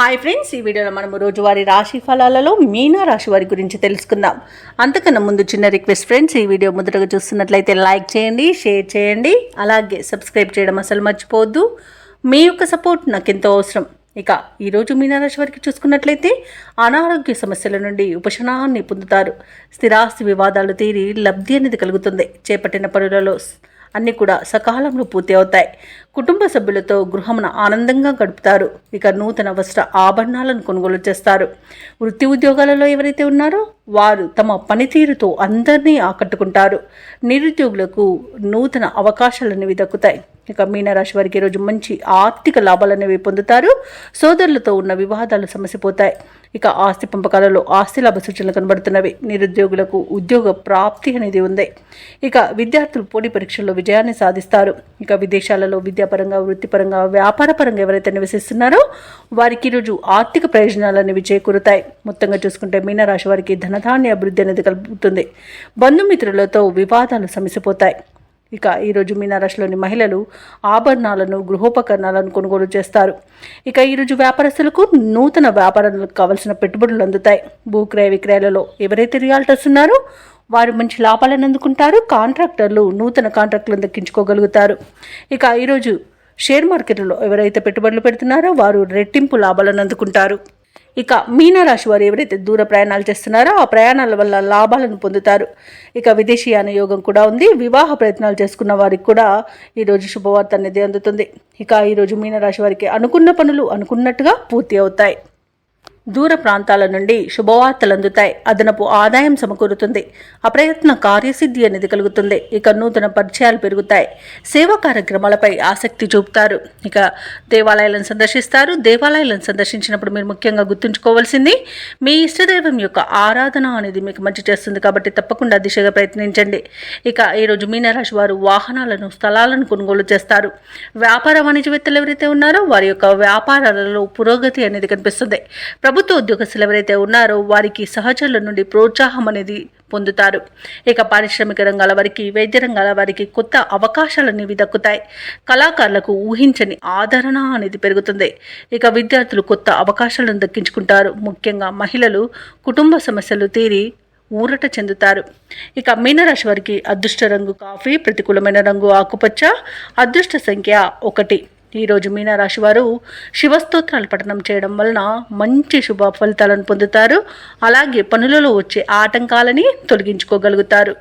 Hi friends, ఈ వీడియోలో మనం రోజువారీ రాశి ఫలాలలో మీనా రాశి వారి గురించి తెలుసుకుందాం. అంతకన్నా ముందు చిన్న రిక్వెస్ట్ ఫ్రెండ్స్, ఈ వీడియో మొదటగా చూస్తున్నట్లయితే లైక్ చేయండి, షేర్ చేయండి, అలాగే సబ్స్క్రైబ్ చేయడం అసలు మర్చిపోవద్దు. మీ యొక్క సపోర్ట్ నాకు ఎంతో అవసరం. ఇక ఈరోజు మీనరాశి వారికి చూసుకున్నట్లయితే అనారోగ్య సమస్యల నుండి ఉపశమనాన్ని పొందుతారు. స్థిరాస్తి వివాదాలు తీరి లబ్ధి అనేది కలుగుతుంది. చేపట్టిన పనులలో అన్నీ కూడా సకాలంలో పూర్తి అవుతాయి. కుటుంబ సభ్యులతో గృహమున ఆనందంగా గడుపుతారు. ఇక నూతన వస్త్ర ఆభరణాలను కొనుగోలు చేస్తారు. వృత్తి ఉద్యోగాలలో ఎవరైతే ఉన్నారో వారు తమ పనితీరుతో అందరినీ ఆకట్టుకుంటారు. నిరుద్యోగులకు నూతన అవకాశాలు అనేవి దక్కుతాయి. ఇక మీనరాశి వారికి ఈరోజు మంచి ఆర్థిక లాభాలు అనేవి పొందుతారు. సోదరులతో ఉన్న వివాదాలు సమసిపోతాయి. ఇక ఆస్తి పంపకాలలో ఆస్తి లాభ సూచనలు కనబడుతున్నవి. నిరుద్యోగులకు ఉద్యోగ ప్రాప్తి అనేది ఉంది. ఇక విద్యార్థులు పోటీ పరీక్షల్లో విజయాన్ని సాధిస్తారు. ఇక విదేశాలలో విద్యాపరంగా, వృత్తిపరంగా, వ్యాపారపరంగా ఎవరైతే నివసిస్తున్నారో వారికి ఈరోజు ఆర్థిక ప్రయోజనాలు అనేవి చేకూరుతాయి. మొత్తంగా చూసుకుంటే మీనరాశి వారికి ధనధాన్య అభివృద్ధి అనేది కలుగుతుంది. బంధుమిత్రులతో వివాదాలు సమసిపోతాయి. ఇక ఈరోజు మీనరాశిలోని మహిళలు ఆభరణాలను, గృహోపకరణాలను కొనుగోలు చేస్తారు. ఇక ఈరోజు వ్యాపారస్తులకు నూతన వ్యాపారాలకు కావలసిన పెట్టుబడులు అందుతాయి. భూక్రయ విక్రయాలలో ఎవరైతే రియాల్టర్స్ ఉన్నారో వారు మంచి లాభాలను అందుకుంటారు. కాంట్రాక్టర్లు నూతన కాంట్రాక్టులను దక్కించుకోగలుగుతారు. ఇక ఈరోజు షేర్ మార్కెట్లో ఎవరైతే పెట్టుబడులు పెడుతున్నారో వారు రెట్టింపు లాభాలను అందుకుంటారు. ఇక మీనరాశి వారు ఎవరైతే దూర ప్రయాణాలు చేస్తున్నారో ఆ ప్రయాణాల వల్ల లాభాలను పొందుతారు. ఇక విదేశీయాన యోగం కూడా ఉంది. వివాహ ప్రయత్నాలు చేసుకున్న వారికి కూడా ఈరోజు శుభవార్త అనేది అందుతుంది. ఇక ఈరోజు మీనరాశి వారికి అనుకున్న పనులు అనుకున్నట్టుగా పూర్తి అవుతాయి. దూర ప్రాంతాల నుండి శుభవార్తలు అందుతాయి. అదనపు ఆదాయం సమకూరుతుంది. అప్రయత్న కార్యసిద్ధి అనేది కలుగుతుంది. ఇక నూతన పరిచయాలు పెరుగుతాయి. సేవా కార్యక్రమాలపై ఆసక్తి చూపుతారు. ఇక దేవాలయాలను సందర్శిస్తారు. దేవాలయాలను సందర్శించినప్పుడు మీరు ముఖ్యంగా గుర్తుంచుకోవాల్సింది మీ ఇష్టదైవం యొక్క ఆరాధన అనేది మీకు మంచి చేస్తుంది. కాబట్టి తప్పకుండా దిశగా ప్రయత్నించండి. ఇక ఈరోజు మీనరాశి వారు వాహనాలను, స్థలాలను కొనుగోలు చేస్తారు. వ్యాపార వాణిజ్యవేత్తలు ఎవరైతే ఉన్నారో వారి యొక్క వ్యాపారాలలో పురోగతి అనేది కనిపిస్తుంది. ప్రభుత్వ ఉద్యోగస్తులు ఎవరైతే ఉన్నారో వారికి సహచరుల నుండి ప్రోత్సాహం అనేది పొందుతారు. ఇక పారిశ్రామిక రంగాల వారికి, వైద్య రంగాల వారికి కొత్త అవకాశాలు అనేవి దక్కుతాయి. కళాకారులకు ఊహించని ఆదరణ అనేది పెరుగుతుంది. ఇక విద్యార్థులు కొత్త అవకాశాలను దక్కించుకుంటారు. ముఖ్యంగా మహిళలు కుటుంబ సమస్యలు తీరి ఊరట చెందుతారు. ఇక మీనరాశి వారికి అదృష్ట రంగు కాఫీ, ప్రతికూలమైన రంగు ఆకుపచ్చ, అదృష్ట సంఖ్య 1. ఈరోజు మీనరాశి వారు శివస్తోత్రాలు పఠనం చేయడం వలన మంచి శుభ ఫలితాలను పొందుతారు. అలాగే పనులలో వచ్చే ఆటంకాలని తొలగించుకోగలుగుతారు.